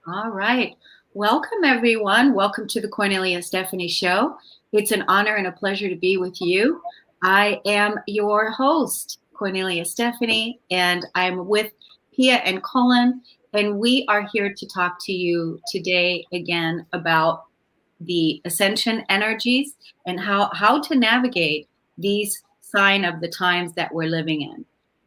All right. Welcome, everyone. Welcome to the Cornelia and Stephanie Show. It's an honor and a pleasure to be with you. I am your host, Cornelia Stephanie, and I'm with Pia and Cullen, and we are here to talk to you today again about the ascension energies and how to navigate these sign of the times that we're living in.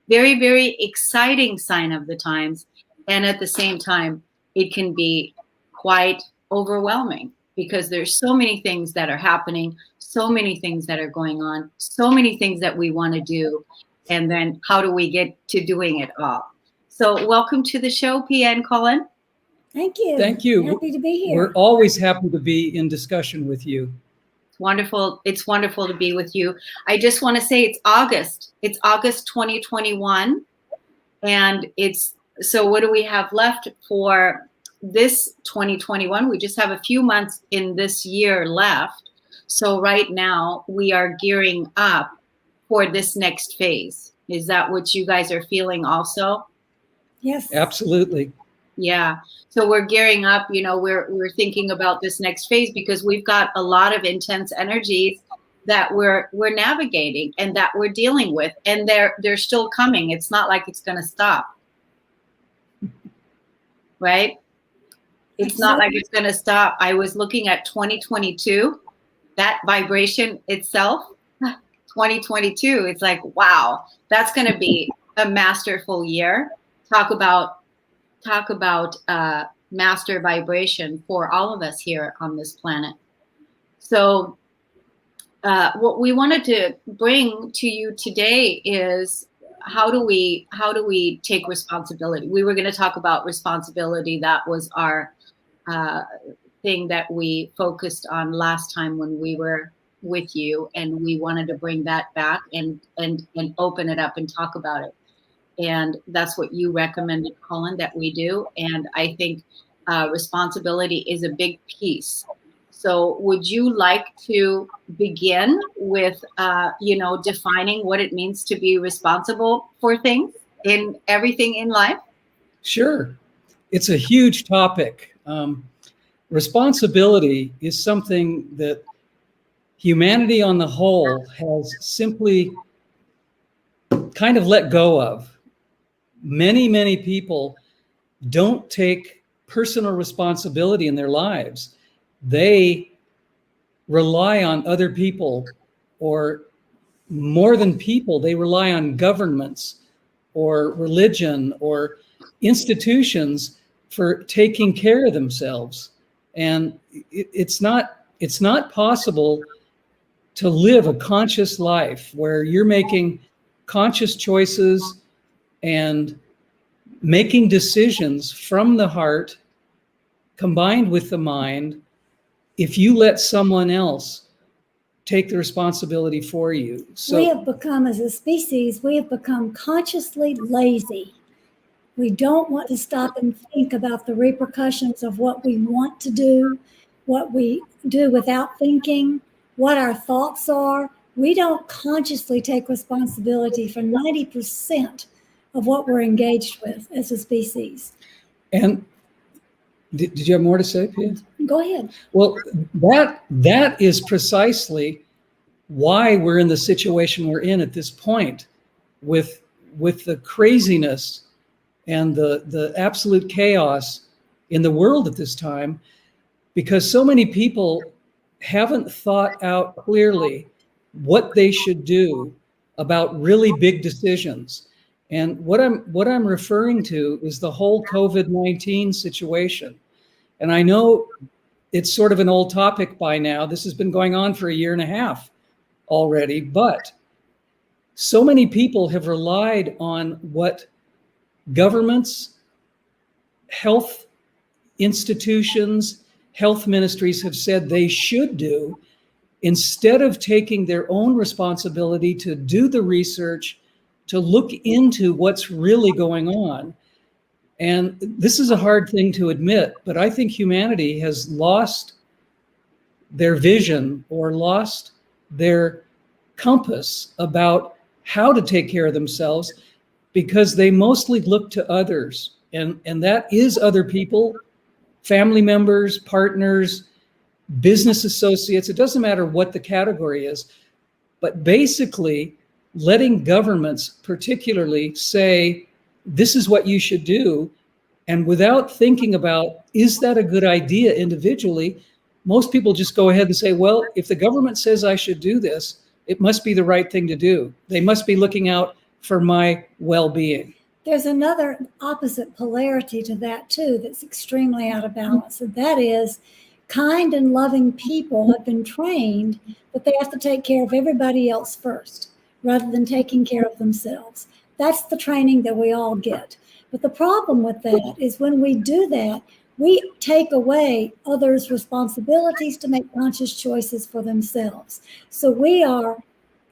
Very, very exciting sign of the times, and at the same time, it can be quite overwhelming because there's so many things that are happening, so many things that are going on, so many things that we want to do, and then how do we get to doing it all? So welcome to the show, Pia and Colin. Thank you. Thank you. Happy to be here. We're always happy to be in discussion with you. It's wonderful. It's wonderful to be with you. I just want to say it's August. It's August 2021. And so what do we have left for this 2021? We just have a few months in this year left. So right now we are gearing up for this next phase. Is that what you guys are feeling also? Yes. Absolutely. Yeah. So we're gearing up, we're thinking about this next phase because we've got a lot of intense energies that we're navigating and that we're dealing with, and they're still coming. It's not like it's going to stop. Right? It's not like it's going to stop. I was looking at 2022, that vibration itself, 2022, it's like, wow, that's going to be a masterful year. Talk about master vibration for all of us here on this planet. So what we wanted to bring to you today is how do we take responsibility? We were going to talk about responsibility. That was our thing that we focused on last time when we were with you, and we wanted to bring that back and open it up and talk about it. And that's what you recommended, Colin, that we do. And I think responsibility is a big piece. So would you like to begin with, defining what it means to be responsible for things in everything in life? Sure. It's a huge topic. Responsibility is something that humanity on the whole has simply kind of let go of. Many, many people don't take personal responsibility in their lives. They rely on other people, or more than people, they rely on governments or religion or institutions for taking care of themselves. And it's not possible to live a conscious life where you're making conscious choices and making decisions from the heart combined with the mind if you let someone else take the responsibility for you. So we have become, as a species, consciously lazy. We don't want to stop and think about the repercussions of what we want to do, what we do without thinking, what our thoughts are. We don't consciously take responsibility for 90% of what we're engaged with as a species. And did you have more to say, Pia? Go ahead. Well, that is precisely why we're in the situation we're in at this point, with the craziness and the absolute chaos in the world at this time, because so many people haven't thought out clearly what they should do about really big decisions. And what I'm referring to is the whole COVID-19 situation. And I know it's sort of an old topic by now. This has been going on for a year and a half already, but so many people have relied on what governments, health institutions, health ministries have said they should do, instead of taking their own responsibility to do the research, to look into what's really going on. And this is a hard thing to admit, but I think humanity has lost their vision or lost their compass about how to take care of themselves, because they mostly look to others. And that is other people, family members, partners, business associates. It doesn't matter what the category is, but basically letting governments particularly say, this is what you should do. And without thinking about, is that a good idea individually? Most people just go ahead and say, well, if the government says I should do this, it must be the right thing to do. They must be looking out for my well-being. There's another opposite polarity to that too that's extremely out of balance, and that is kind and loving people have been trained that they have to take care of everybody else first rather than taking care of themselves. That's the training that we all get. But the problem with that is when we do that, we take away others' responsibilities to make conscious choices for themselves. So we are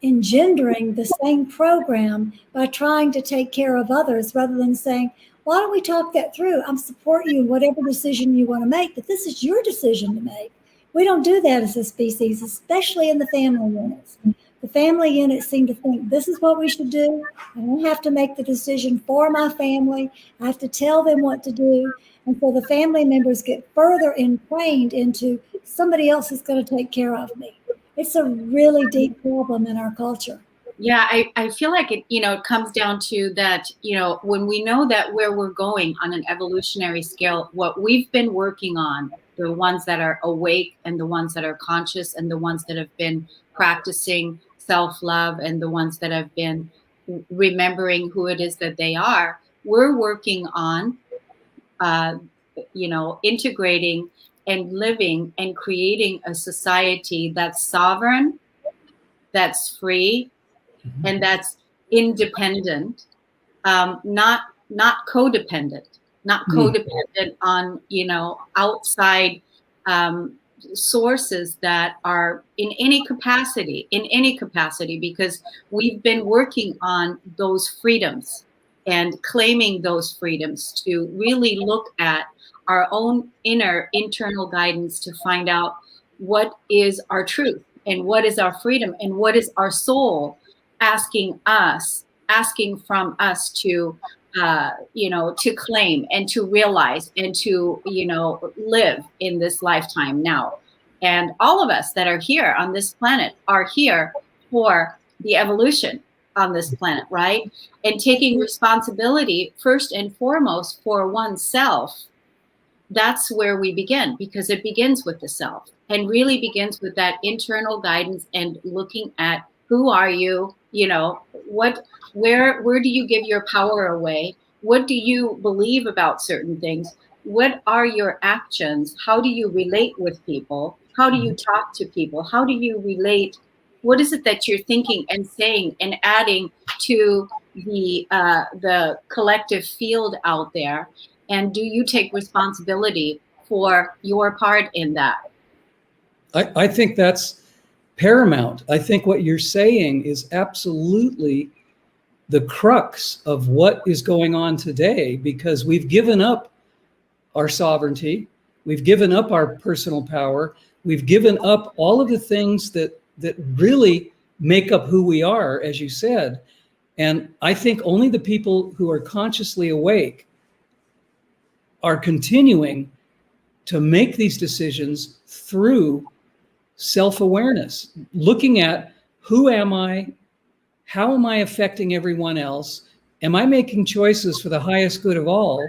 engendering the same program by trying to take care of others rather than saying, why don't we talk that through? I'm support you in whatever decision you want to make, but this is your decision to make. We don't do that as a species, especially in the family units. The family units seem to think this is what we should do. I don't have to make the decision for my family. I have to tell them what to do. And so the family members get further ingrained into somebody else is going to take care of me. It's a really deep problem in our culture. Yeah, I feel like it, it comes down to that, when we know that where we're going on an evolutionary scale, what we've been working on, the ones that are awake and the ones that are conscious and the ones that have been practicing self-love and the ones that have been remembering who it is that they are, we're working on, integrating and living and creating a society that's sovereign, that's free, and that's independent, not codependent, on, outside sources that are in any capacity, because we've been working on those freedoms and claiming those freedoms to really look at our own internal guidance to find out what is our truth and what is our freedom and what is our soul asking from us to to claim and to realize and to live in this lifetime now. And all of us that are here on this planet are here for the evolution on this planet, right? And taking responsibility first and foremost for oneself. That's where we begin, because it begins with the self and really begins with that internal guidance and looking at who are you, where do you give your power away? What do you believe about certain things? What are your actions? How do you relate with people? How do you talk to people? How do you relate? What is it that you're thinking and saying and adding to the collective field out there? And do you take responsibility for your part in that? I think that's paramount. I think what you're saying is absolutely the crux of what is going on today, because we've given up our sovereignty. We've given up our personal power. We've given up all of the things that really make up who we are, as you said. And I think only the people who are consciously awake are continuing to make these decisions through self-awareness, looking at who am I, how am I affecting everyone else, am I making choices for the highest good of all,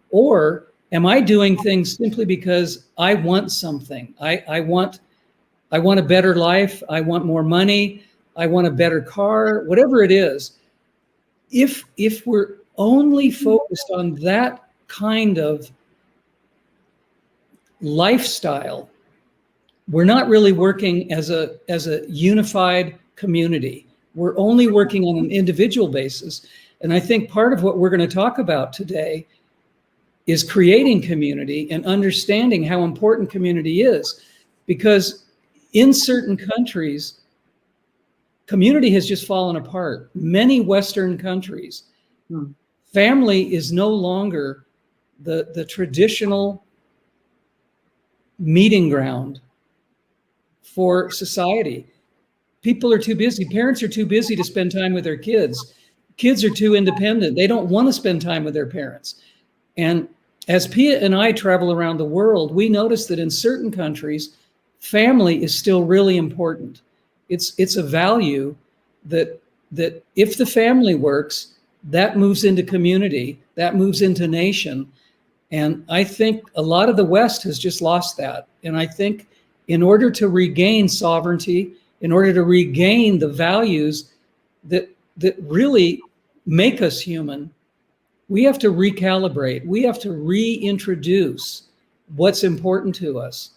or am I doing things simply because I want something? I want a better life, I want more money, I want a better car, whatever it is. If we're only focused on that kind of lifestyle, we're not really working as a unified community. We're only working on an individual basis. And I think part of what we're going to talk about today is creating community and understanding how important community is. Because in certain countries, community has just fallen apart. Many Western countries, family is no longer the traditional meeting ground for society. People are too busy. Parents are too busy to spend time with their kids. Kids are too independent. They don't want to spend time with their parents. And as Pia and I travel around the world, we notice that in certain countries, family is still really important. It's a value that if the family works, that moves into community, that moves into nation. And I think a lot of the West has just lost that. And I think in order to regain sovereignty, in order to regain the values that really make us human, we have to recalibrate. We have to reintroduce what's important to us.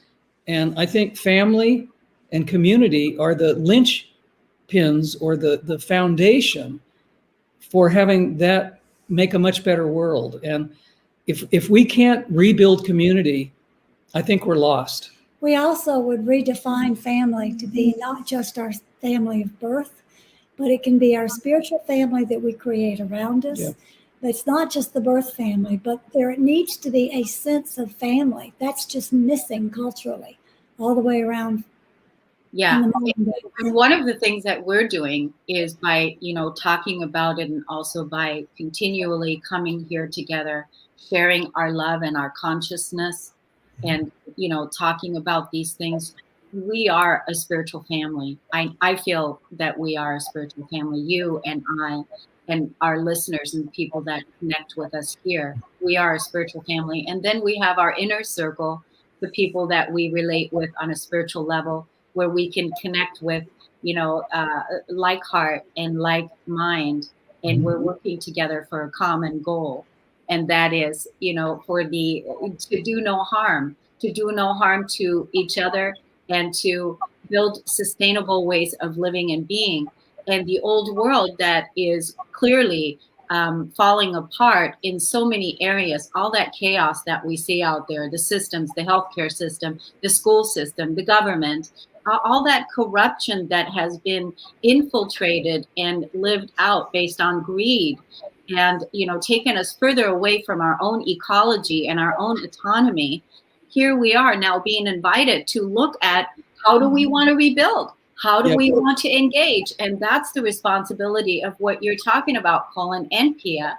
And I think family and community are the linchpins or the foundation for having that make a much better world. And if we can't rebuild community, I think we're lost. We also would redefine family to be not just our family of birth, but it can be our spiritual family that we create around us. Yeah. But it's not just the birth family, but there needs to be a sense of family. That's just missing culturally all the way around. Yeah. And one of the things that we're doing is by, talking about it, and also by continually coming here together, sharing our love and our consciousness, and, talking about these things. We are a spiritual family. I feel that we are a spiritual family, you and I, and our listeners and people that connect with us here. We are a spiritual family. And then we have our inner circle, the people that we relate with on a spiritual level, where we can connect with, like heart and like mind, and we're working together for a common goal. And that is, to do no harm to each other, and to build sustainable ways of living and being. And the old world that is clearly falling apart in so many areas, all that chaos that we see out there, the systems, the healthcare system, the school system, the government, all that corruption that has been infiltrated and lived out based on greed, and taken us further away from our own ecology and our own autonomy. Here we are now being invited to look at, how do we want to rebuild? How do we want to engage? And that's the responsibility of what you're talking about, Cullen and Pia.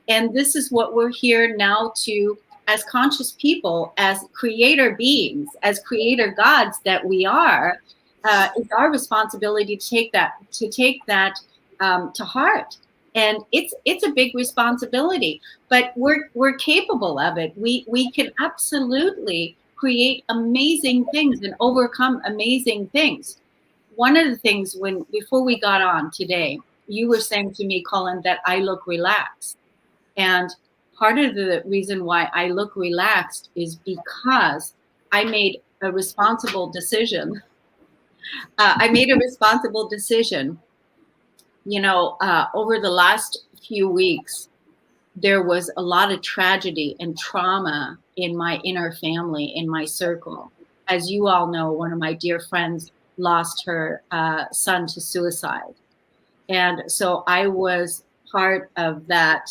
And this is what we're here now to, as conscious people, as creator beings, as creator gods that we are. It's our responsibility to take that to heart. And it's a big responsibility, but we're capable of it. We can absolutely create amazing things and overcome amazing things. One of the things, before we got on today, you were saying to me, Colin, that I look relaxed. And part of the reason why I look relaxed is because I made a responsible decision. Over the last few weeks, there was a lot of tragedy and trauma in my inner family, in my circle. As you all know, one of my dear friends lost her son to suicide. And so I was part of that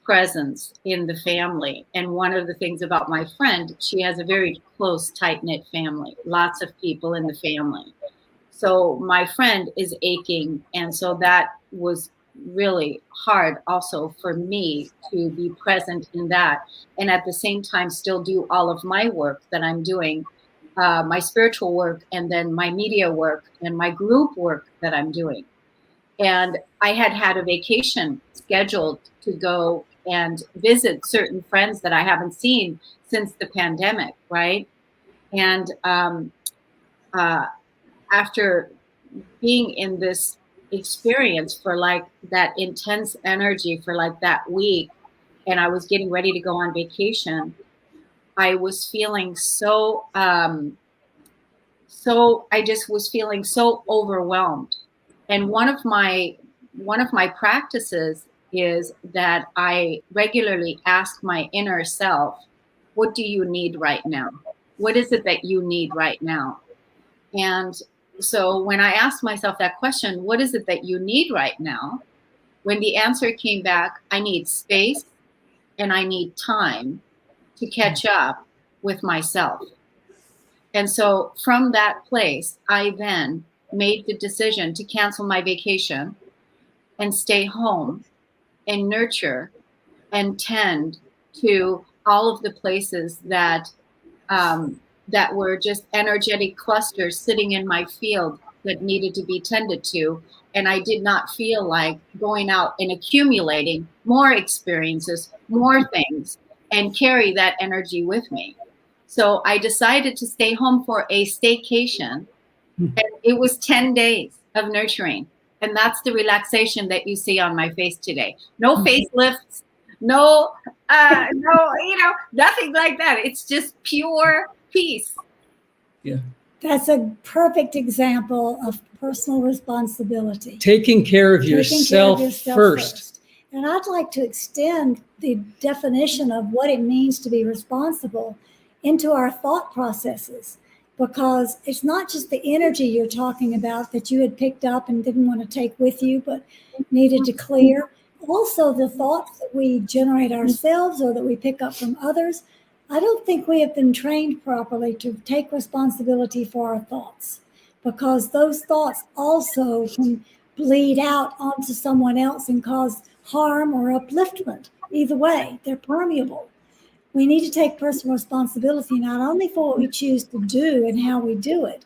presence in the family. And one of the things about my friend, she has a very close, tight-knit family, lots of people in the family. So my friend is aching. And so that was really hard also for me to be present in that. And at the same time, still do all of my work that I'm doing, my spiritual work, and then my media work and my group work that I'm doing. And I had a vacation scheduled to go and visit certain friends that I haven't seen since the pandemic, right? And after being in this experience for like that intense energy for like that week, and I was getting ready to go on vacation, I was feeling I just was feeling so overwhelmed. And one of my practices is that I regularly ask my inner self, what do you need right now? What is it that you need right now? And so when I asked myself that question, what is it that you need right now? When the answer came back, I need space and I need time to catch up with myself. And so from that place, I then made the decision to cancel my vacation and stay home and nurture and tend to all of the places that that were just energetic clusters sitting in my field that needed to be tended to. And I did not feel like going out and accumulating more experiences, more things, and carry that energy with me. So I decided to stay home for a staycation. And it was 10 days of nurturing. And that's the relaxation that you see on my face today. No facelifts, no, nothing like that. It's just pure peace. Yeah. That's a perfect example of personal responsibility. Taking care of Taking yourself, care of yourself first. And I'd like to extend the definition of what it means to be responsible into our thought processes, because it's not just the energy you're talking about that you had picked up and didn't want to take with you, but needed to clear. Also, the thoughts that we generate ourselves or that we pick up from others. I don't think we have been trained properly to take responsibility for our thoughts, because those thoughts also can bleed out onto someone else and cause harm or upliftment. Either way, they're permeable. We need to take personal responsibility not only for what we choose to do and how we do it,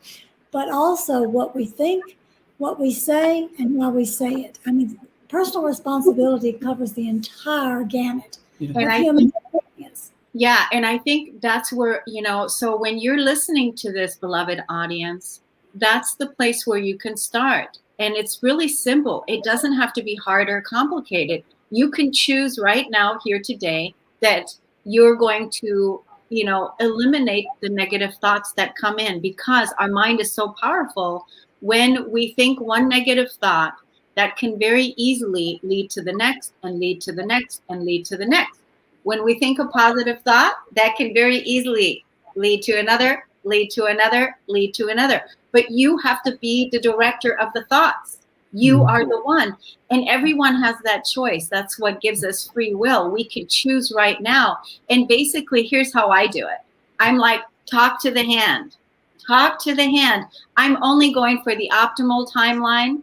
but also what we think, what we say, and why we say it. I mean, personal responsibility covers the entire gamut of human experience. Yeah, and I think that's where, so when you're listening to this, beloved audience, that's the place where you can start. And it's really simple. It doesn't have to be hard or complicated. You can choose right now, here today, that you're going to, eliminate the negative thoughts that come in, because our mind is so powerful. When we think one negative thought, that can very easily lead to the next and lead to the next and lead to the next. When we think a positive thought, that can very easily lead to another, lead to another, lead to another. But you have to be the director of the thoughts. You are the one. And everyone has that choice. That's what gives us free will. We can choose right now. And basically, here's how I do it. I'm like, talk to the hand. Talk to the hand. I'm only going for the optimal timeline.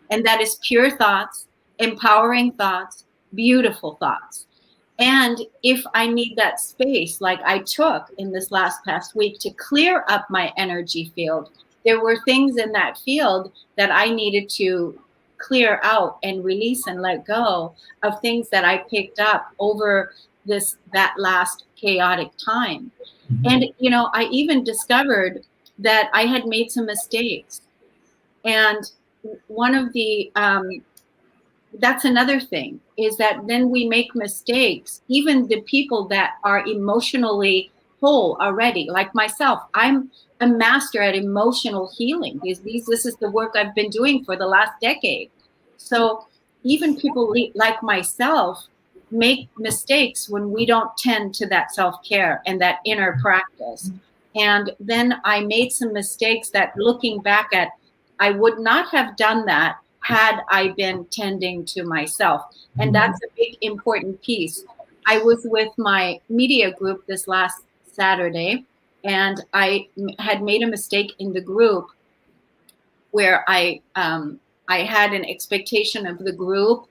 And that is pure thoughts, empowering thoughts, beautiful thoughts. And if I need that space, like I took in this past week to clear up my energy field, there were things in that field that I needed to clear out and release and let go of, things that I picked up over that last chaotic time. And, I even discovered that I had made some mistakes. And one of the, that's another thing, is that then we make mistakes. Even the people that are emotionally whole already, like myself, I'm a master at emotional healing. This is the work I've been doing for the last decade. So even people like myself make mistakes when we don't tend to that self-care and that inner practice. And then I made some mistakes that, looking back at, I would not have done that had I been tending to myself. And that's a big, important piece. I was with my media group this last Saturday, and I had made a mistake in the group where I had an expectation of the group,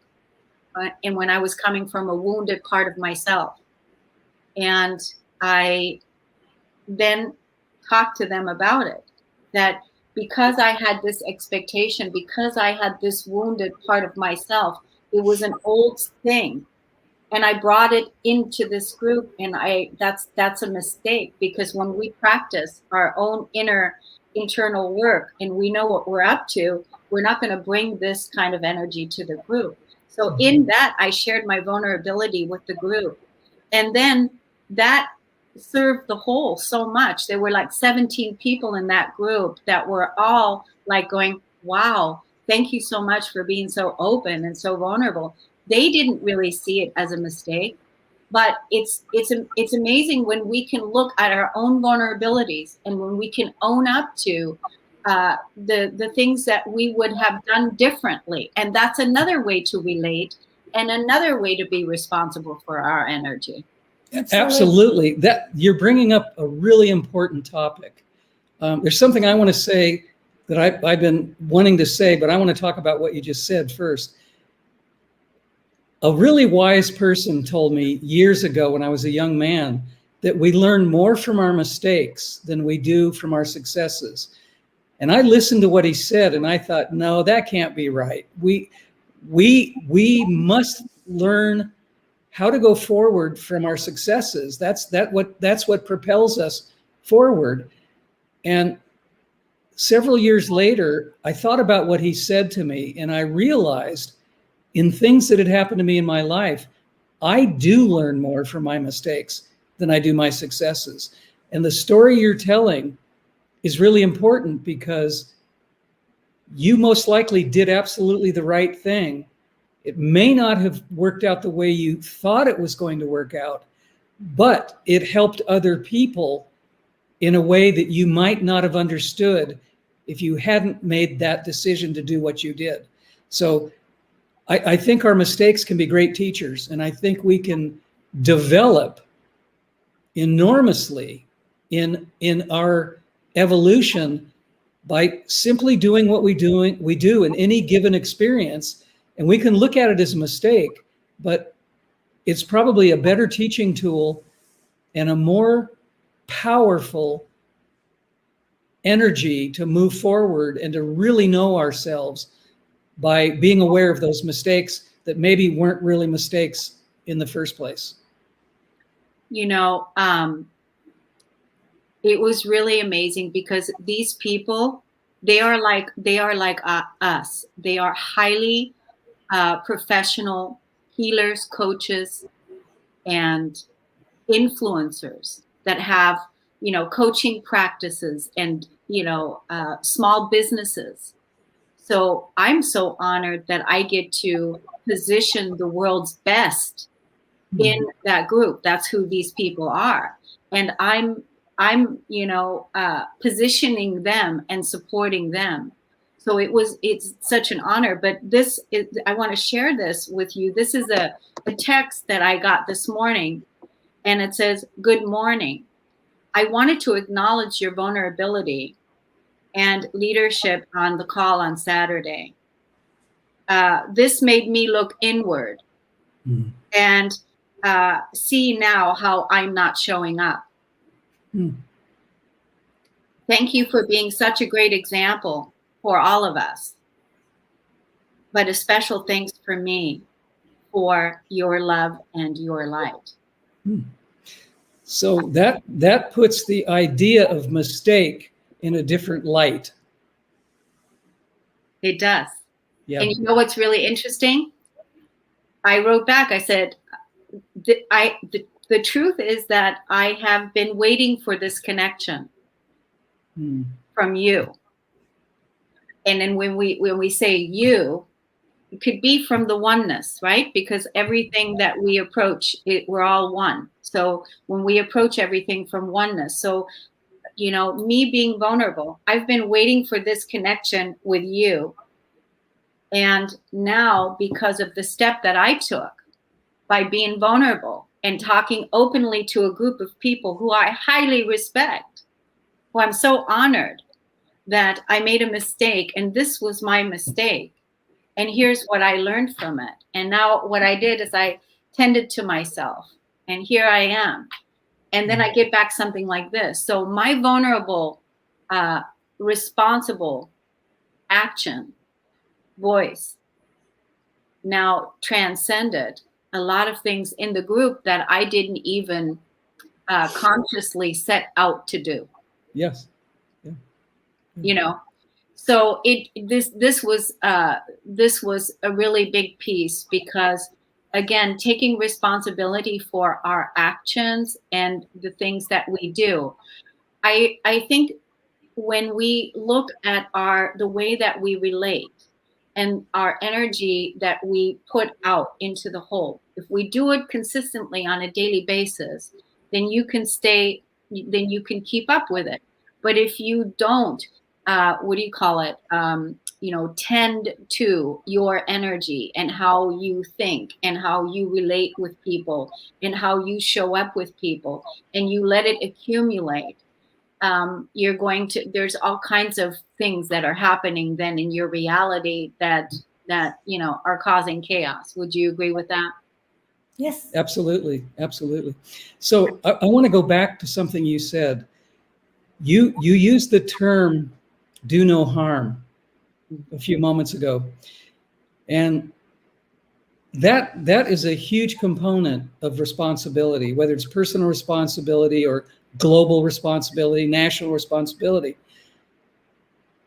and when I was coming from a wounded part of myself. And I then talked to them about it, that because I had this expectation, because I had this wounded part of myself, it was an old thing. And I brought it into this group, and that's a mistake, because when we practice our own internal work and we know what we're up to, we're not going to bring this kind of energy to the group. So in that, I shared my vulnerability with the group. And then that served the whole so much. There were like 17 people in that group that were all like going, wow, thank you so much for being so open and so vulnerable. They didn't really see it as a mistake, but it's amazing when we can look at our own vulnerabilities and when we can own up to the things that we would have done differently. And that's another way to relate and another way to be responsible for our energy. Absolutely. That you're bringing up a really important topic. There's something I want to say that I've been wanting to say, but I want to talk about what you just said first. A really wise person told me years ago when I was a young man that we learn more from our mistakes than we do from our successes. And I listened to what he said and I thought, no, that can't be right. We must learn how to go forward from our successes. That's what propels us forward. And several years later, I thought about what he said to me, and I realized in things that had happened to me in my life, I do learn more from my mistakes than I do my successes. And the story you're telling is really important because you most likely did absolutely the right thing. It may not have worked out the way you thought it was going to work out, but it helped other people in a way that you might not have understood if you hadn't made that decision to do what you did. So I think our mistakes can be great teachers, and I think we can develop enormously in our evolution by simply doing what we do in any given experience. And we can look at it as a mistake, but it's probably a better teaching tool and a more powerful energy to move forward and to really know ourselves by being aware of those mistakes that maybe weren't really mistakes in the first place. You know, it was really amazing because these people, they are like us. They are highly professional healers, coaches, and influencers that have, coaching practices and, small businesses. So I'm so honored that I get to position the world's best in that group. That's who these people are. And I'm positioning them and supporting them. So it's such an honor. But I want to share this with you. This is a text that I got this morning, and it says, "Good morning. I wanted to acknowledge your vulnerability and leadership on the call on Saturday. This made me look inward and see now how I'm not showing up. Thank you for being such a great example for all of us. But a special thanks for me for your love and your light." So that puts the idea of mistake in a different light. It does. Yeah. And you know what's really interesting? I wrote back, I said, the truth is that I have been waiting for this connection from you. And then when we say you, it could be from the oneness, right? Because everything that we approach, we're all one. So when we approach everything from oneness, so, me being vulnerable, I've been waiting for this connection with you. And now, because of the step that I took by being vulnerable and talking openly to a group of people who I highly respect, who I'm so honored that I made a mistake, and this was my mistake. And here's what I learned from it. And now what I did is I tended to myself, and here I am. And then I get back something like this. So my vulnerable, responsible action, voice, now transcended a lot of things in the group that I didn't even consciously set out to do. Yes. Yeah. So this was a really big piece because, again, taking responsibility for our actions and the things that we do. I think when we look at the way that we relate and our energy that we put out into the whole, if we do it consistently on a daily basis, then you can keep up with it. But if you don't, tend to your energy and how you think and how you relate with people and how you show up with people, and you let it accumulate, there's all kinds of things that are happening then in your reality that that, are causing chaos. Would you agree with that? Yes. Absolutely. Absolutely. So I want to go back to something you said. You used the term "do no harm" a few moments ago, and that is a huge component of responsibility, whether it's personal responsibility or global responsibility, national responsibility.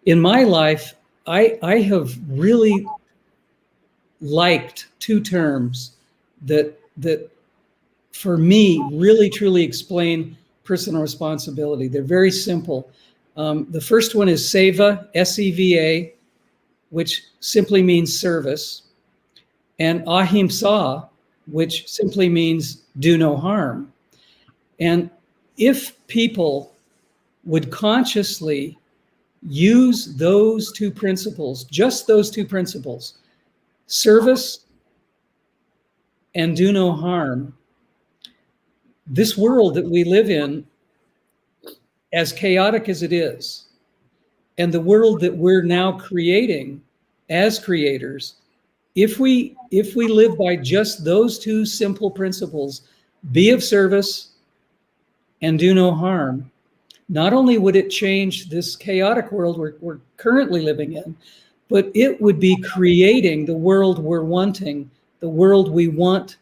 In my life, I have really liked two terms that for me really truly explain personal responsibility. They're very simple. The first one is SEVA, SEVA, which simply means service, and ahimsa, which simply means do no harm. And if people would consciously use those two principles, just those two principles, service and do no harm, this world that we live in, as chaotic as it is, and the world that we're now creating as creators, if we live by just those two simple principles, be of service and do no harm, not only would it change this chaotic world we're currently living in, but it would be creating the world we're wanting, the world we want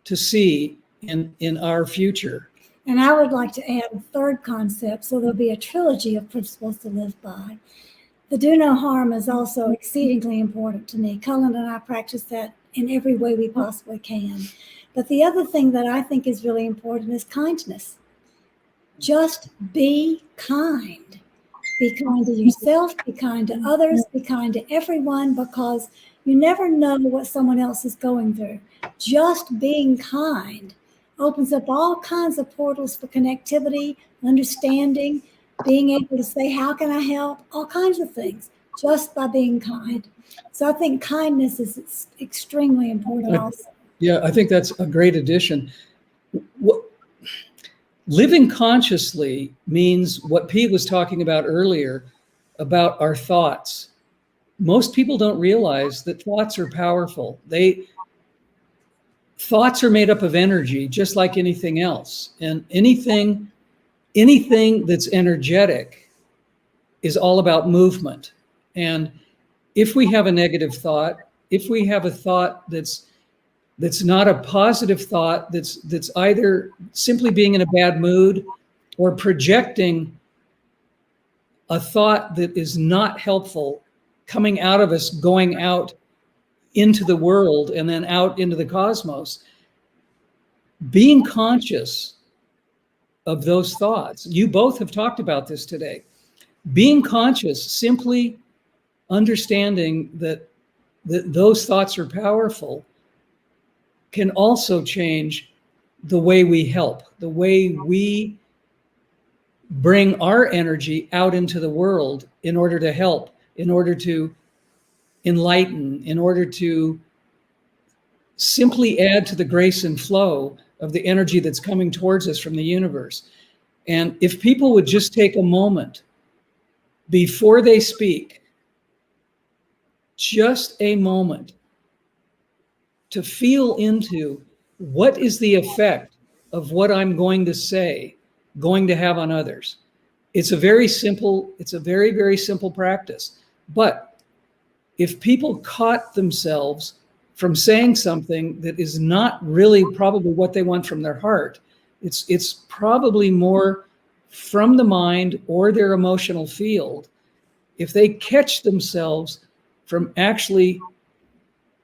to see in our future. And I would like to add a third concept, so there'll be a trilogy of principles to live by. The do no harm is also exceedingly important to me. Cullen and I practice that in every way we possibly can. But the other thing that I think is really important is kindness. Just be kind. Be kind to yourself, be kind to others, be kind to everyone, because you never know what someone else is going through. Just being kind opens up all kinds of portals for connectivity, understanding, being able to say, how can I help? All kinds of things, just by being kind. So I think kindness is extremely important also. Yeah, I think that's a great addition. Living consciously means what Pete was talking about earlier about our thoughts. Most people don't realize that thoughts are powerful. Thoughts are made up of energy, just like anything else. And anything that's energetic is all about movement. And if we have a negative thought, if we have a thought that's not a positive thought, that's either simply being in a bad mood or projecting a thought that is not helpful, coming out of us, going out into the world and then out into the cosmos, being conscious of those thoughts. You both have talked about this today. Being conscious, simply understanding that those thoughts are powerful, can also change the way we help, the way we bring our energy out into the world in order to help, in order to enlighten, in order to simply add to the grace and flow of the energy that's coming towards us from the universe. And if people would just take a moment before they speak, just a moment, to feel into what is the effect of what I'm going to say going to have on others. It's a very, very simple practice. But if people caught themselves from saying something that is not really probably what they want from their heart, it's probably more from the mind or their emotional field. If they catch themselves from actually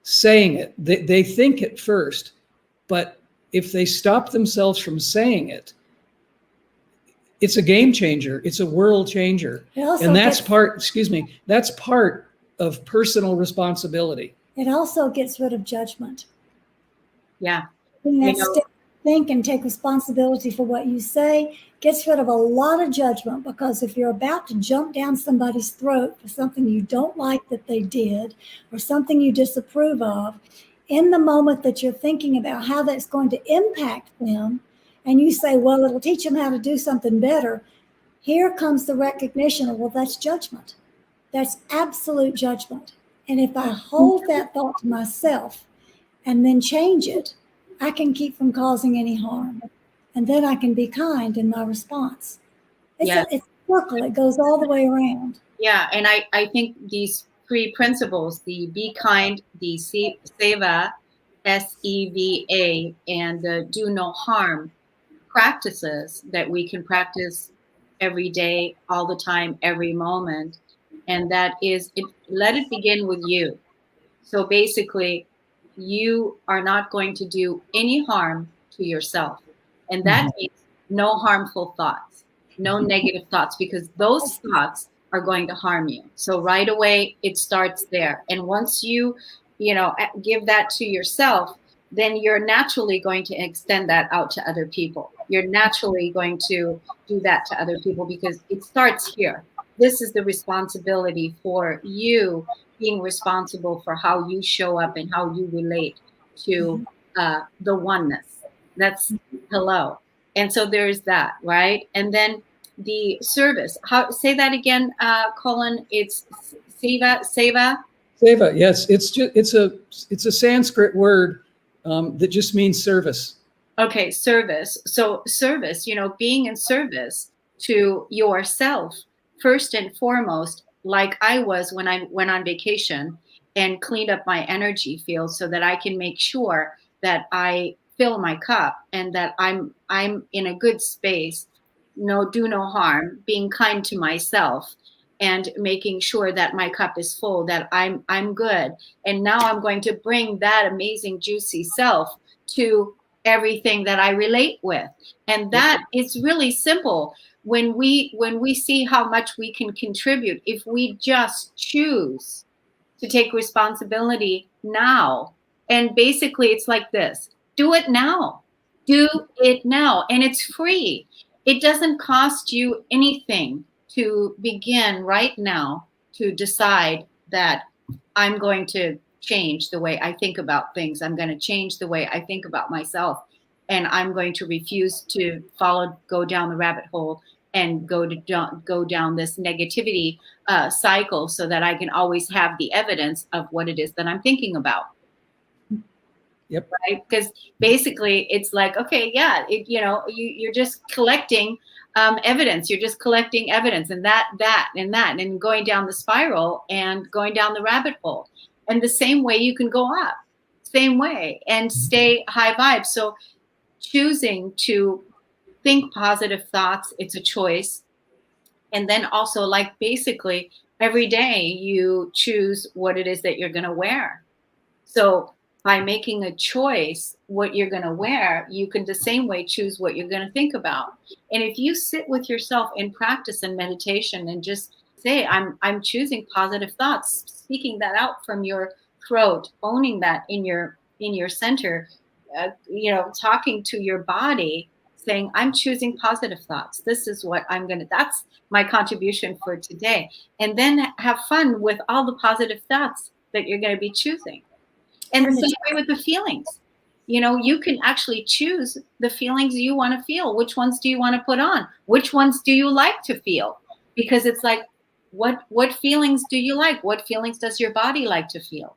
saying it, they think it first, but if they stop themselves from saying it, it's a game changer. It's a world changer. And that's that's part of personal responsibility. It also gets rid of judgment. Yeah. Think and take responsibility for what you say, gets rid of a lot of judgment, because if you're about to jump down somebody's throat for something you don't like that they did or something you disapprove of, in the moment that you're thinking about how that's going to impact them, and you say, well, it'll teach them how to do something better, here comes the recognition of, well, that's judgment. That's absolute judgment. And if I hold that thought to myself and then change it, I can keep from causing any harm. And then I can be kind in my response. It's Yeah. a circle. It goes all the way around. Yeah. And I think these 3 principles, the be kind, the SEVA, SEVA, and the do no harm practices that we can practice every day, all the time, every moment. And that is, let it begin with you. So basically, you are not going to do any harm to yourself. And that means no harmful thoughts, no negative thoughts, because those thoughts are going to harm you. So right away, it starts there. And once you give that to yourself, then you're naturally going to extend that out to other people. You're naturally going to do that to other people because it starts here. This is the responsibility for you, being responsible for how you show up and how you relate to the oneness. That's hello. And so there's that, right? And then the service. Say that again, Cullen. It's SEVA. SEVA, yes, it's a Sanskrit word that just means service. Okay, service. So service, being in service to yourself first and foremost, like I was when I went on vacation and cleaned up my energy field so that I can make sure that I fill my cup and that I'm in a good space. Do no harm, being kind to myself and making sure that my cup is full, that I'm good. And now I'm going to bring that amazing juicy self to everything that I relate with. And that is really simple. When we see how much we can contribute, if we just choose to take responsibility now. And basically it's like this: do it now. Do it now. And it's free. It doesn't cost you anything to begin right now to decide that I'm going to change the way I think about things. I'm going to change the way I think about myself. And I'm going to refuse to go down the rabbit hole and go down this negativity cycle so that I can always have the evidence of what it is that I'm thinking about. Yep. Right? Because basically it's like, okay, yeah, you're just collecting evidence. You're just collecting evidence and that, and going down the spiral and going down the rabbit hole. And the same way you can go up, same way, and stay high vibe. So choosing to think positive thoughts, it's a choice. And then also, like, basically every day you choose what it is that you're going to wear. So by making a choice what you're going to wear, you can the same way choose what you're going to think about. And if you sit with yourself in practice and meditation and just say, I'm choosing positive thoughts, speaking that out from your throat, owning that in your center, talking to your body, saying, I'm choosing positive thoughts. This is what that's my contribution for today. And then have fun with all the positive thoughts that you're going to be choosing. And the same way with the feelings. You can actually choose the feelings you want to feel. Which ones do you want to put on? Which ones do you like to feel? Because it's like, what feelings do you like? What feelings does your body like to feel?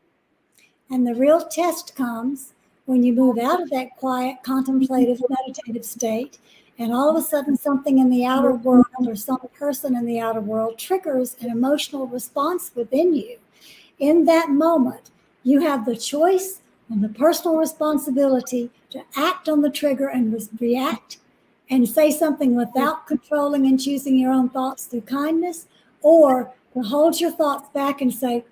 And the real test comes when you move out of that quiet, contemplative, meditative state, and all of a sudden something in the outer world or some person in the outer world triggers an emotional response within you. In that moment, you have the choice and the personal responsibility to act on the trigger and react and say something without controlling and choosing your own thoughts through kindness, or to hold your thoughts back and say,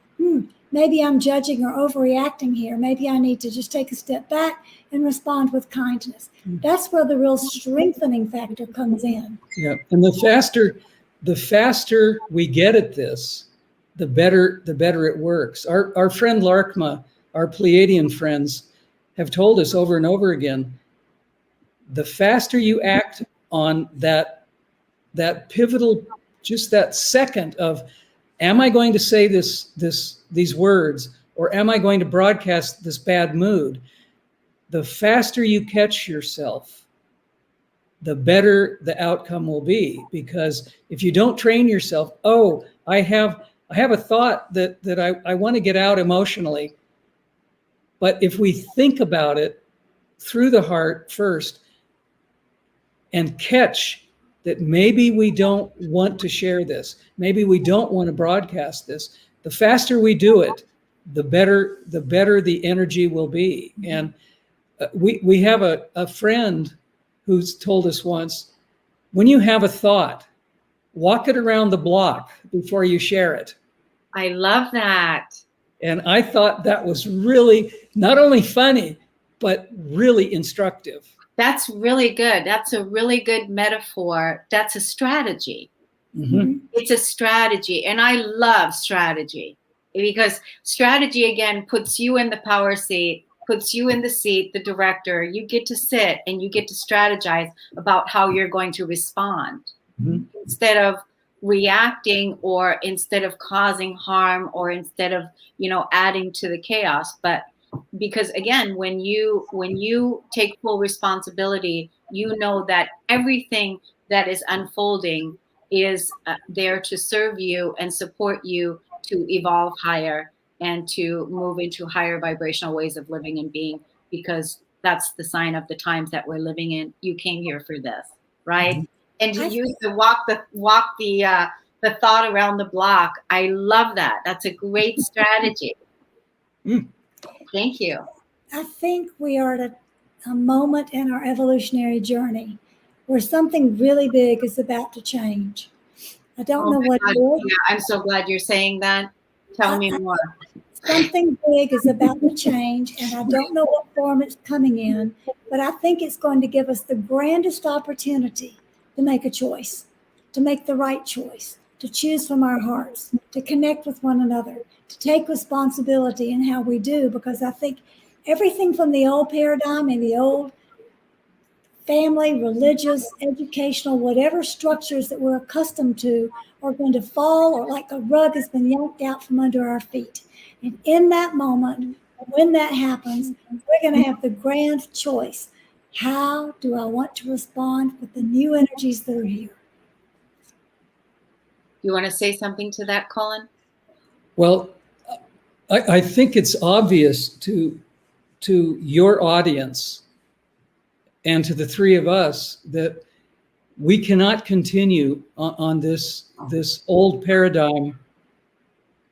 maybe I'm judging or overreacting here. Maybe I need to just take a step back and respond with kindness. That's where the real strengthening factor comes in. Yeah, and the faster we get at this, the better it works. Our friend Larkma, our Pleiadian friends, have told us over and over again, the faster you act on that pivotal, just that second of, am I going to say these words, or am I going to broadcast this bad mood? The faster you catch yourself, the better the outcome will be. Because if you don't train yourself, I have I have a thought that I want to get out emotionally. But if we think about it through the heart first and catch that maybe we don't want to share this, maybe we don't want to broadcast this, the faster we do it, the better the energy will be. And we have a friend who's told us once, when you have a thought, walk it around the block before you share it. I love that. And I thought that was really not only funny, but really instructive. That's really good. That's a really good metaphor. That's a strategy. Mm-hmm. It's a strategy. And I love strategy, because strategy, again, puts you in the power seat, puts you in the seat, the director. You get to sit and you get to strategize about how you're going to respond, Mm-hmm. instead of reacting, or instead of causing harm, or instead of, adding to the chaos. But because, again, when you take full responsibility, you know that everything that is unfolding is there to serve you and support you to evolve higher and to move into higher vibrational ways of living and being, because that's the sign of the times that we're living in. You came here for this, right? Mm-hmm. And to use the walk the thought around the block. I love that. That's a great strategy. Mm. Thank you. I think we are at a moment in our evolutionary journey where something really big is about to change. I don't know what it is. Yeah, I'm so glad you're saying that. Tell me more. Something big is about to change, and I don't know what form it's coming in, but I think it's going to give us the grandest opportunity to make a choice, to make the right choice, to choose from our hearts, to connect with one another, to take responsibility in how we do, because I think everything from the old paradigm and the old family, religious, educational, whatever structures that we're accustomed to are going to fall, or like a rug has been yanked out from under our feet. And in that moment, when that happens, we're going to have the grand choice. How do I want to respond with the new energies that are here? You want to say something to that, Cullen? Well, I think it's obvious to your audience and to the three of us that we cannot continue on this old paradigm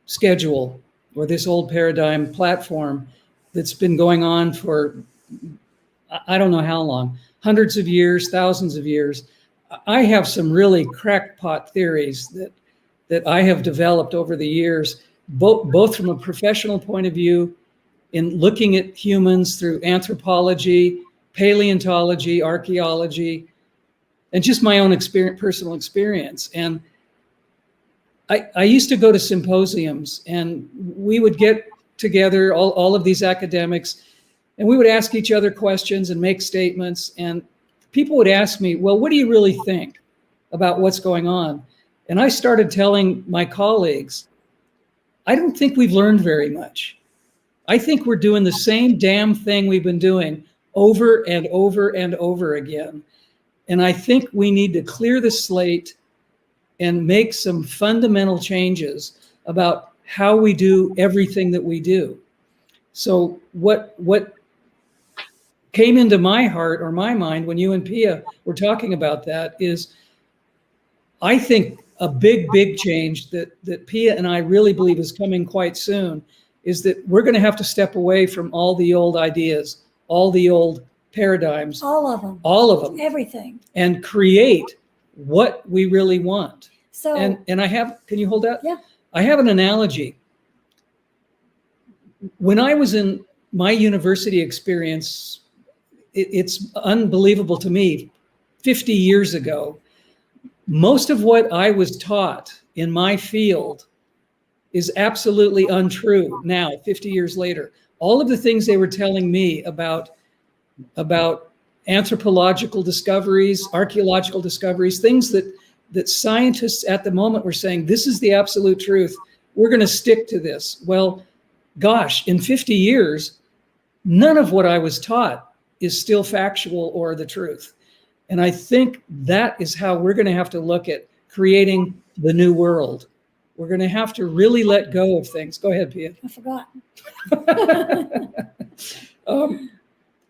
schedule, or this old paradigm platform that's been going on for, I don't know how long, hundreds of years, thousands of years. I have some really crackpot theories that I have developed over the years, both from a professional point of view, in looking at humans through anthropology, paleontology, archaeology, and just my own personal experience. And I used to go to symposiums, and we would get together, all of these academics, and we would ask each other questions and make statements. And people would ask me, well, what do you really think about what's going on? And I started telling my colleagues, I don't think we've learned very much. I think we're doing the same damn thing we've been doing over and over and over again. And I think we need to clear the slate and make some fundamental changes about how we do everything that we do. So what came into my heart or my mind when you and Pia were talking about that is, I think a big change that Pia and I really believe is coming quite soon is that we're going to have to step away from all the old ideas, all the old paradigms, all of them, everything, and create what we really want. So, and I have, can you hold that? Yeah. I have an analogy. When I was in my university experience, it's unbelievable to me, 50 years ago, most of what I was taught in my field is absolutely untrue now, 50 years later. All of the things they were telling me about anthropological discoveries, archaeological discoveries, things that scientists at the moment were saying, this is the absolute truth. We're going to stick to this. Well, gosh, in 50 years, none of what I was taught is still factual or the truth. And I think that is how we're going to have to look at creating the new world. We're going to have to really let go of things. Go ahead, Pia. I forgot.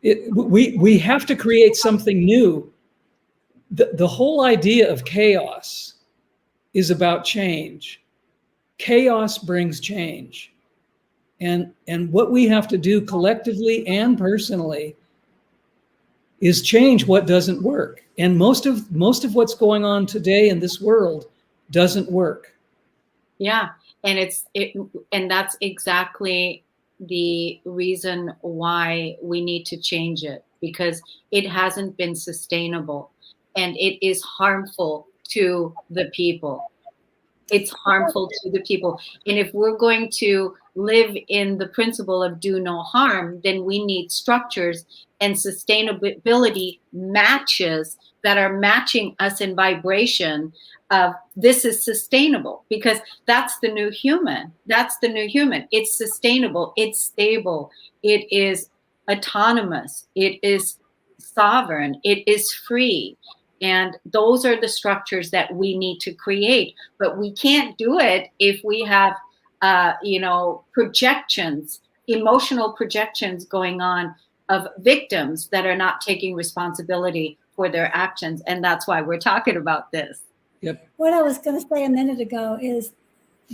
We have to create something new. The whole idea of chaos is about change. Chaos brings change. And what we have to do collectively and personally is change what doesn't work. And most of what's going on today in this world doesn't work. Yeah, and and that's exactly the reason why we need to change it, because it hasn't been sustainable and it is harmful to the people. It's harmful to the people. And if we're going to live in the principle of do no harm, then we need structures and sustainability matches that are matching us in vibration of this is sustainable, because that's the new human. That's the new human. It's sustainable. It's stable. It is autonomous. It is sovereign. It is free. And those are the structures that we need to create. But we can't do it if we have, projections, emotional projections going on of victims that are not taking responsibility for their actions. And that's why we're talking about this. Yep. What I was going to say a minute ago is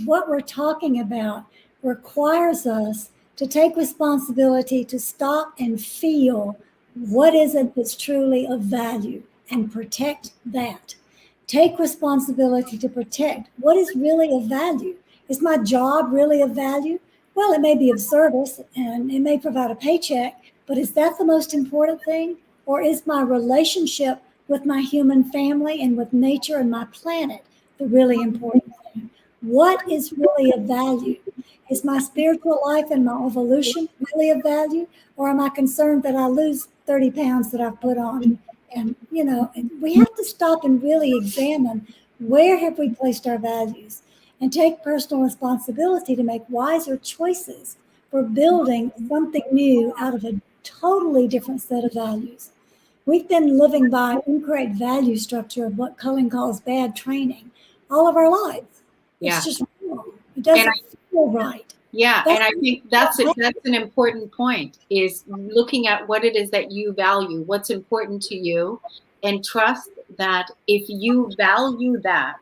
what we're talking about requires us to take responsibility to stop and feel what is it that's truly of value and protect that. Take responsibility to protect what is really of value. Is my job really of value? Well, it may be of service and it may provide a paycheck, but is that the most important thing? Or is my relationship with my human family and with nature and my planet the really important thing? What is really of value? Is my spiritual life and my evolution really of value? Or am I concerned that I lose 30 pounds that I've put on? And, we have to stop and really examine where have we placed our values and take personal responsibility to make wiser choices for building something new out of a totally different set of values. We've been living by an incorrect value structure of what Cullen calls bad training all of our lives. Yeah. It's just wrong. It doesn't feel right. Yeah, and I think that's an important point, is looking at what it is that you value, what's important to you, and trust that if you value that,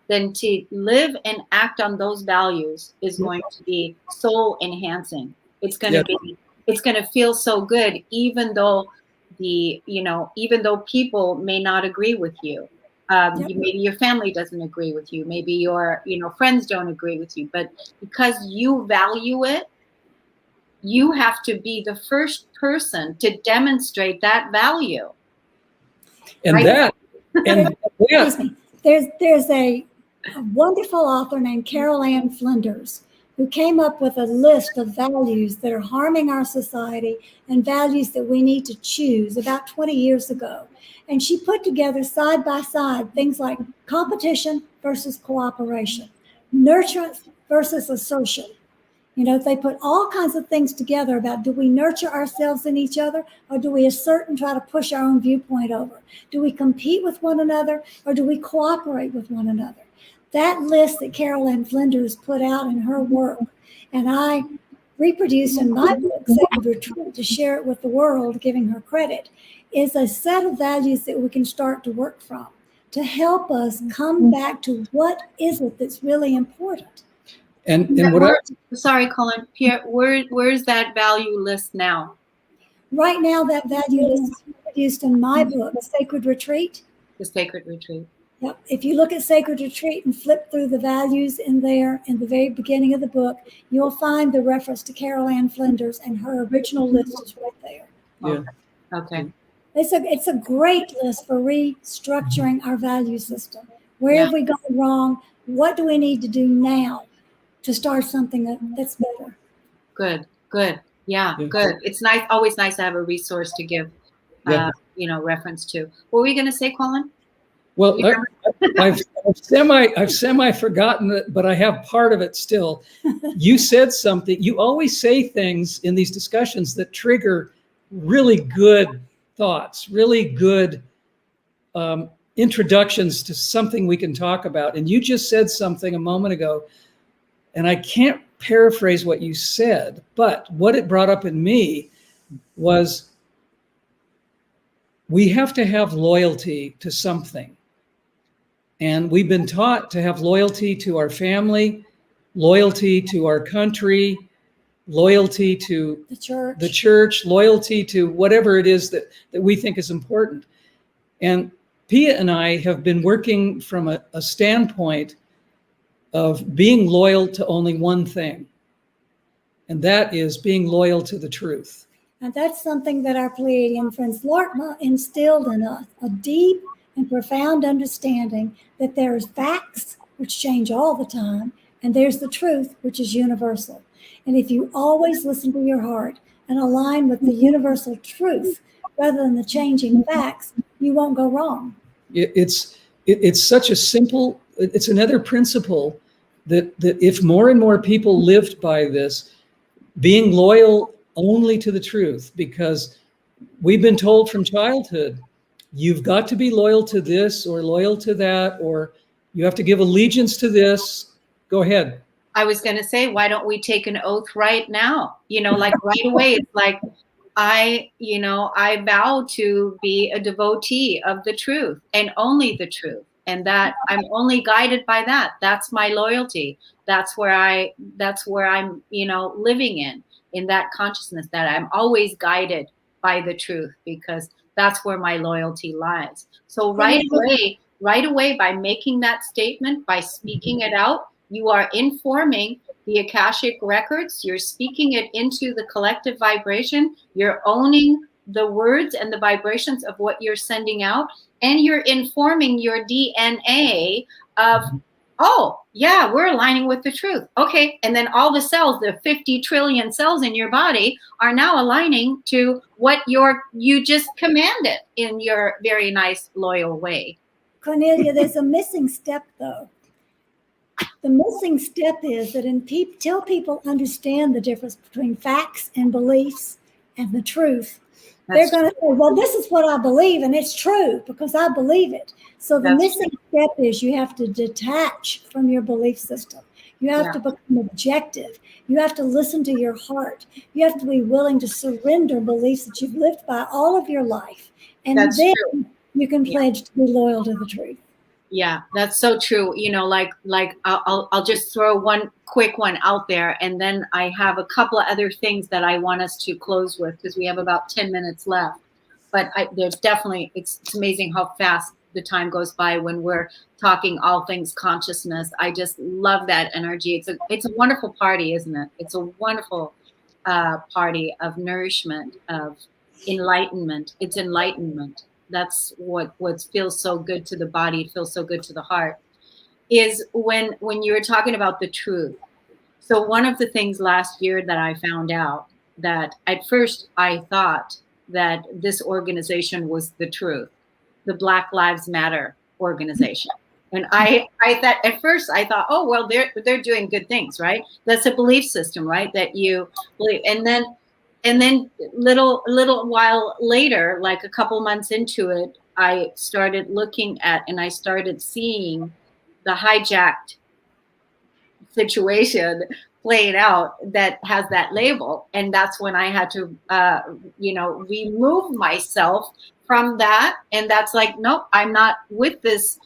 then to live and act on those values is going to be soul enhancing. It's going to be, it's going to feel so good, even though even though people may not agree with you. Maybe your family doesn't agree with you. Maybe your, friends don't agree with you. But because you value it, you have to be the first person to demonstrate that value. And right? Excuse me. There's a wonderful author named Carol Ann Flinders who came up with a list of values that are harming our society and values that we need to choose about 20 years ago. And she put together side by side things like competition versus cooperation, nurturance versus assertion. They put all kinds of things together about, do we nurture ourselves and each other, or do we assert and try to push our own viewpoint over? Do we compete with one another, or do we cooperate with one another? That list that Carol Ann Flinders put out in her work, and I reproduced in my book, Sacred Retreat, to share it with the world, giving her credit, is a set of values that we can start to work from to help us come back to what is it that's really important. And what sorry, Colin, Pierre, where's that value list now? Right now, that value list is produced in my book, Sacred Retreat. The Sacred Retreat. Yep. If you look at Sacred Retreat and flip through the values in there in the very beginning of the book, you'll find the reference to Carol Ann Flinders, and her original list is right there. Yeah. Okay. It's a great list for restructuring our value system. Where have we gone wrong? What do we need to do now to start something that's better? Good. Yeah, good. It's always nice to have a resource to give, reference to. What were you going to say, Colin? Well, I've semi forgotten it, but I have part of it still. You said something. You always say things in these discussions that trigger really good thoughts, really good introductions to something we can talk about. And you just said something a moment ago, and I can't paraphrase what you said, but what it brought up in me was we have to have loyalty to something. And we've been taught to have loyalty to our family, loyalty to our country, loyalty to the church, loyalty to whatever it is that we think is important. And Pia and I have been working from a standpoint of being loyal to only one thing, and that is being loyal to the truth. And that's something that our Pleiadian friends Lartma instilled in us, a deep and profound understanding that there's facts, which change all the time, and there's the truth, which is universal. And if you always listen to your heart and align with the universal truth rather than the changing facts, you won't go wrong. It's such a simple, it's another principle that if more and more people lived by this, being loyal only to the truth, because we've been told from childhood, you've got to be loyal to this or loyal to that, or you have to give allegiance to this. Go ahead. I was going to say, why don't we take an oath right now? Like right away, it's like, I vow to be a devotee of the truth and only the truth. And that I'm only guided by that. That's my loyalty. That's where I'm, living in that consciousness that I'm always guided by the truth, because that's where my loyalty lies. So right away, by making that statement, by speaking it out, you are informing the Akashic records. You're speaking it into the collective vibration. You're owning the words and the vibrations of what you're sending out. And you're informing your DNA of, oh, yeah, we're aligning with the truth. Okay. And then all the cells, the 50 trillion cells in your body, are now aligning to what you just commanded in your very nice, loyal way. Kornelia, there's a missing step, though. The missing step is that until people understand the difference between facts and beliefs and the truth, they're going to say, well, this is what I believe, and it's true because I believe it. So the missing step is you have to detach from your belief system. You have to become objective. You have to listen to your heart. You have to be willing to surrender beliefs that you've lived by all of your life. And then you can pledge to be loyal to the truth. Yeah, that's so true. I'll just throw one quick one out there, and then I have a couple of other things that I want us to close with, because we have about 10 minutes left. But there's definitely, it's amazing how fast the time goes by when we're talking all things consciousness. I just love that energy. It's a wonderful party, isn't it? It's a wonderful party of nourishment, of enlightenment. It's enlightenment. That's what feels so good to the body, feels so good to the heart, is when you were talking about the truth. So one of the things last year that I found out, that at first I thought that this organization was the truth, the Black Lives Matter organization. And I thought at first, I thought, oh, well, they're doing good things, right? That's a belief system, right? That you believe. And then little while later, like a couple months into it, I started looking at, and I started seeing the hijacked situation played out that has that label. And that's when I had to, remove myself from that. And that's like, nope, I'm not with this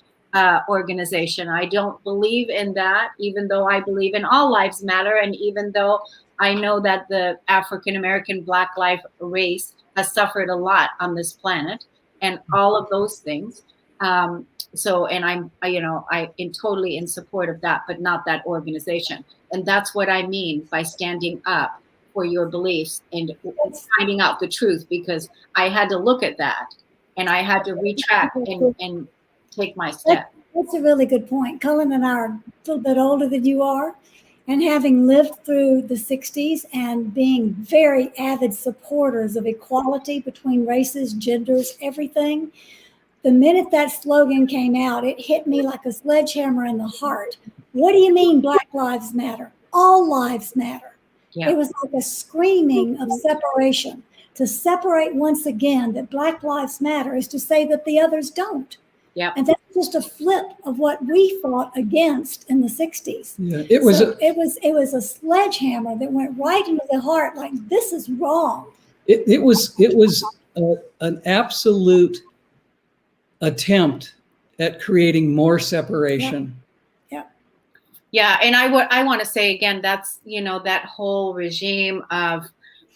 organization. I don't believe in that, even though I believe in all lives matter. And even though I know that the African-American Black life race has suffered a lot on this planet and all of those things. And I'm totally in support of that, but not that organization. And that's what I mean by standing up for your beliefs and finding out the truth, because I had to look at that and I had to retract and take my step. That's a really good point. Cullen and I are a little bit older than you are. And having lived through the 60s and being very avid supporters of equality between races, genders, everything, the minute that slogan came out, it hit me like a sledgehammer in the heart. What do you mean Black Lives Matter? All lives matter. Yeah. It was like a screaming of separation. To separate once again that Black Lives Matter is to say that the others don't. Yeah. And that's just a flip of what we fought against in the 60s. Yeah, it was it was a sledgehammer that went right into the heart, like, this is wrong. it was an absolute attempt at creating more separation. Yeah, and I want to say again, that's, that whole regime of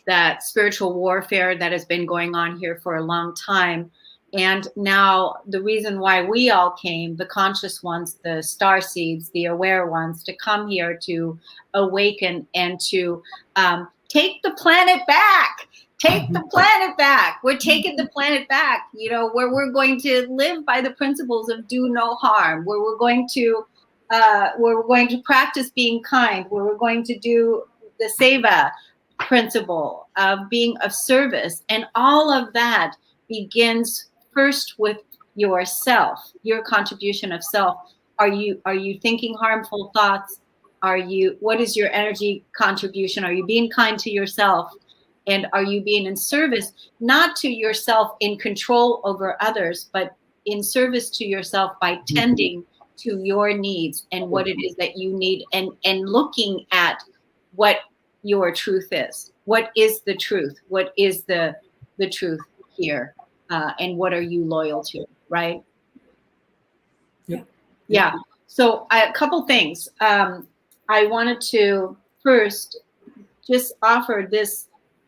that spiritual warfare that has been going on here for a long time. And now the reason why we all came, the conscious ones, the star seeds, the aware ones, to come here to awaken and to take the planet back. Take the planet back. We're taking the planet back, where we're going to live by the principles of do no harm, where we're going to practice being kind, where we're going to do the SEVA principle of being of service. And all of that begins first with yourself, your contribution of self. Are you thinking harmful thoughts? What is your energy contribution? Are you being kind to yourself? And are you being in service, not to yourself in control over others, but in service to yourself by tending to your needs and what it is that you need, and looking at what your truth is. What is the truth? What is the truth here? And what are you loyal to, right? Yeah. So a couple things. I wanted to first just offer this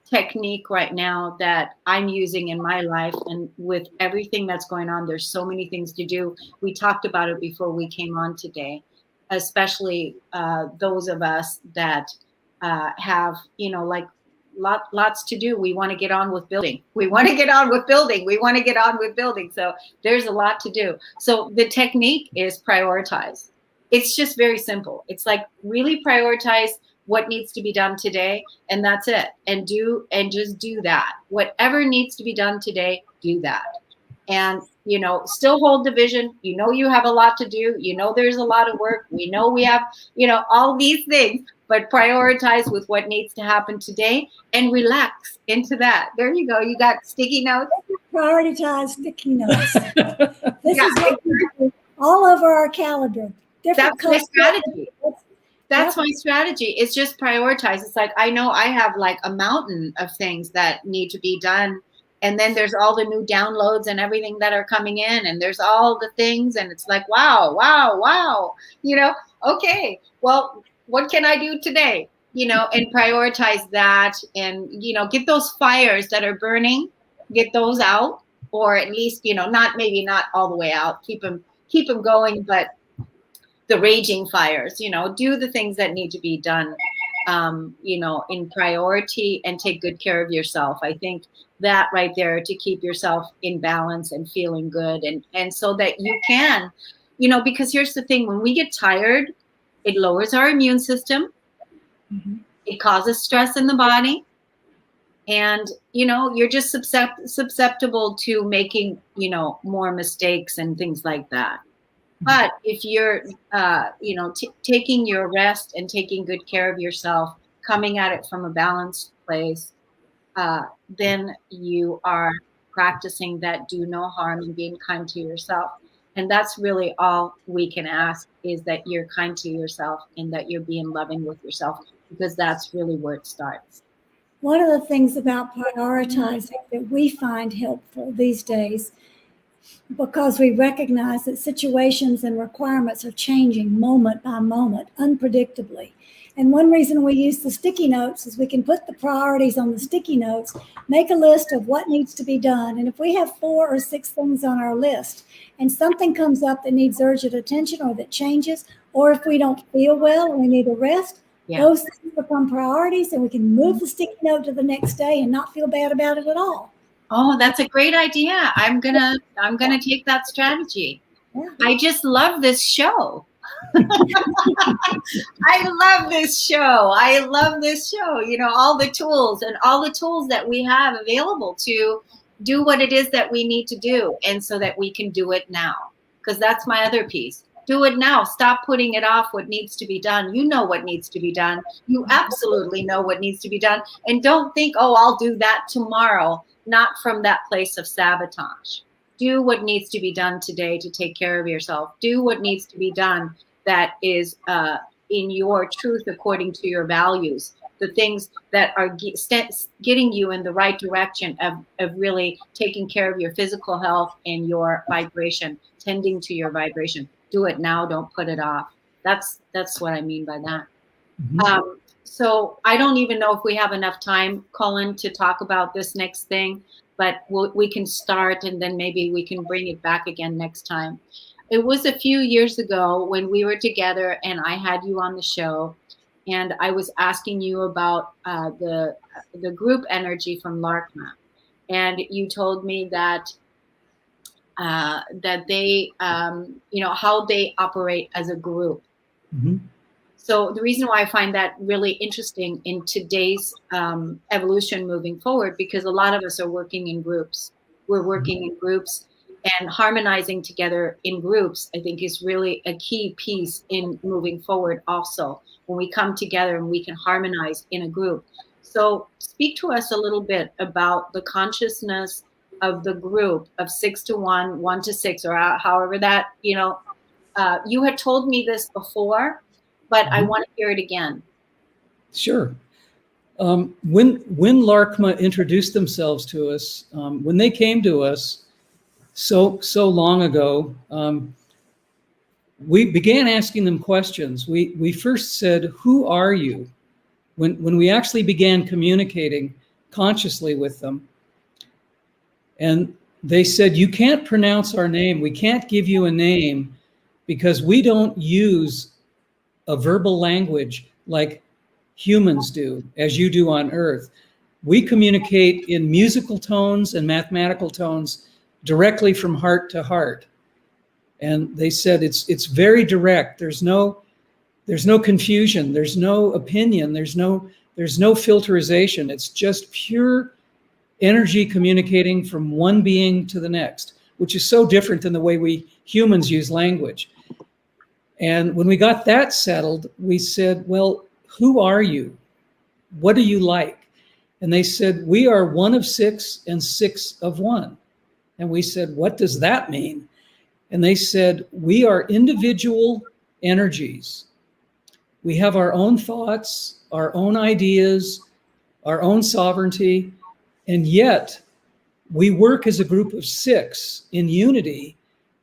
technique right now that I'm using in my life, and with everything that's going on, there's so many things to do. We talked about it before we came on today, especially those of us that have, like lots to do. We want to get on with building. So there's a lot to do. So the technique is prioritize. It's just very simple. It's like really prioritize what needs to be done today, and that's it. And just do that. Whatever needs to be done today, do that. And still hold the vision. You have a lot to do. There's a lot of work. We know we have, all these things, but prioritize with what needs to happen today and relax into that. There you go. You got sticky notes. Prioritize sticky notes. This is what we do all over our calendar. That's my strategy. That's my strategy. It's just prioritize. It's like, I know I have like a mountain of things that need to be done. And then there's all the new downloads and everything that are coming in, and there's all the things, and it's like, wow. Okay, well, what can I do today? And prioritize that, and, get those fires that are burning, get those out, or at least, not all the way out, keep them going, but the raging fires, do the things that need to be done, in priority, and take good care of yourself. I think that right there, to keep yourself in balance and feeling good, and so that you can, because here's the thing, when we get tired, it lowers our immune system. Mm-hmm. It causes stress in the body, and you're just susceptible to making more mistakes and things like that. But if you're, taking your rest and taking good care of yourself, coming at it from a balanced place, then you are practicing that do no harm and being kind to yourself. And that's really all we can ask, is that you're kind to yourself and that you're being loving with yourself, because that's really where it starts. One of the things about prioritizing that we find helpful these days, because we recognize that situations and requirements are changing moment by moment, unpredictably. And one reason we use the sticky notes is we can put the priorities on the sticky notes, make a list of what needs to be done. And if we have 4 or 6 things on our list and something comes up that needs urgent attention or that changes, or if we don't feel well and we need a rest, those things become priorities, and we can move the sticky note to the next day and not feel bad about it at all. Oh, that's a great idea. I'm gonna take that strategy. Yeah. I just love this show. I love this show. All the tools that we have available to do what it is that we need to do, and so that we can do it now. Because that's my other piece. Do it now. Stop putting it off what needs to be done. You know what needs to be done. You absolutely know what needs to be done. And don't think, oh, I'll do that tomorrow. Not from that place of sabotage. Do what needs to be done today to take care of yourself. Do what needs to be done that is in your truth according to your values. The things that are getting you in the right direction of really taking care of your physical health and your vibration, tending to your vibration. Do it now. Don't put it off. That's what I mean by that. Mhm. So I don't even know if we have enough time, Cullen, to talk about this next thing, but we can start and then maybe we can bring it back again next time. It was a few years ago when we were together and I had you on the show, and I was asking you about the group energy from Larkma, and you told me that that they how they operate as a group. Mhm. So the reason why I find that really interesting in today's evolution moving forward, because a lot of us are working in groups. We're working in groups, and harmonizing together in groups, I think, is really a key piece in moving forward also, when we come together and we can harmonize in a group. So speak to us a little bit about the consciousness of the group of 6 to 1, 1 to 6, or however that, you had told me this before, but I Mhm. want to hear it again. Sure. When Larkma introduced themselves to us, when they came to us so long ago, we began asking them questions. We first said, "Who are you?" When we actually began communicating consciously with them, and they said, "You can't pronounce our name. We can't give you a name because we don't use a verbal language like humans do, as you do on Earth. We communicate in musical tones and mathematical tones directly from heart to heart." And they said it's very direct. There's no confusion. There's no opinion. There's no filterization. It's just pure energy communicating from one being to the next, which is so different than the way we humans use language. And when we got that settled, we said, "Well, who are you? What do you like?" And they said, "We are 1 of 6 and 6 of 1." And we said, "What does that mean?" And they said, "We are individual energies. We have our own thoughts, our own ideas, our own sovereignty, and yet we work as a group of 6 in unity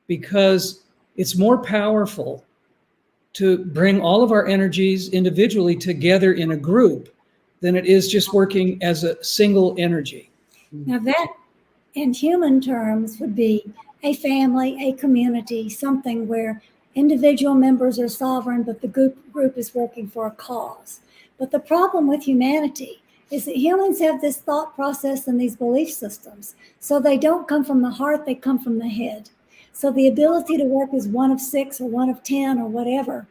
because it's more powerful to bring all of our energies individually together in a group than it is just working as a single energy." Now, that in human terms would be a family, a community, something where individual members are sovereign, but the group is working for a cause. But the problem with humanity is that humans have this thought process and these belief systems. So they don't come from the heart, they come from the head. So the ability to work as 1 of 6 or 1 of 10 or whatever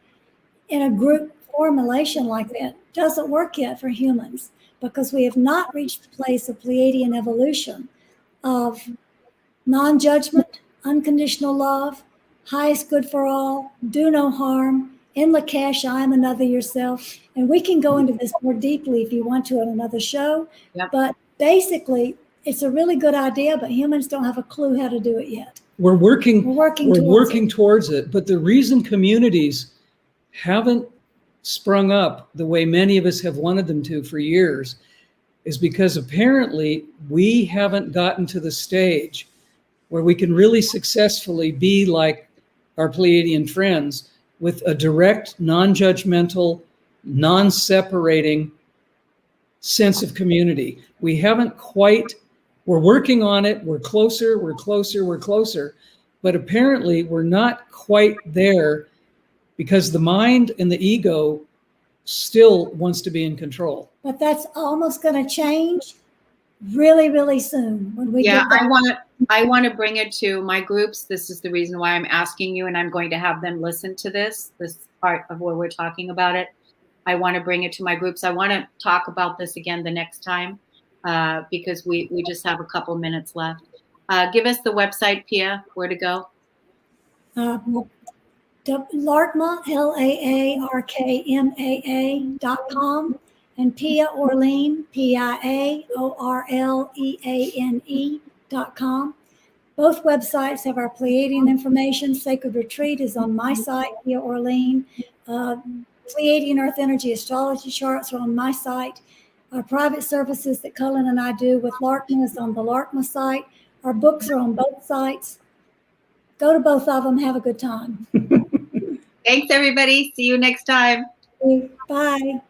in a group formulation like that doesn't work yet for humans, because we have not reached the place of Pleiadian evolution of non-judgment, unconditional love, highest good for all, do no harm, in Lakesh, I am another yourself. And we can go into this more deeply if you want to on another show. Yep. But basically, it's a really good idea, but humans don't have a clue how to do it yet. We're working towards towards it. But the reason communities haven't sprung up the way many of us have wanted them to for years is because apparently we haven't gotten to the stage where we can really successfully be like our Pleiadian friends with a direct, non-judgmental, non-separating sense of community. We haven't quite, we're working on it. We're closer, but apparently we're not quite there because the mind and the ego still wants to be in control. But that's almost going to change really, really soon when we Yeah, get that. I want to bring it to my groups. This is the reason why I'm asking you, and I'm going to have them listen to this part of where we're talking about it. I want to bring it to my groups. I want to talk about this again the next time because we just have a couple minutes left. Give us the website, Pia, where to go. Larkma, LAARKMAA.com, and Pia Orlean, PIAORLEANE.com. Both websites have our Pleiadian information. Sacred Retreat is on my site via Orlean. Pleiadian Earth Energy Astrology charts are on my site. Our private services that Cullen and I do with Larkma is on the Larkma site. Our books are on both sites. Go to both of them. Have a good time. Thanks, everybody. See you next time. Bye.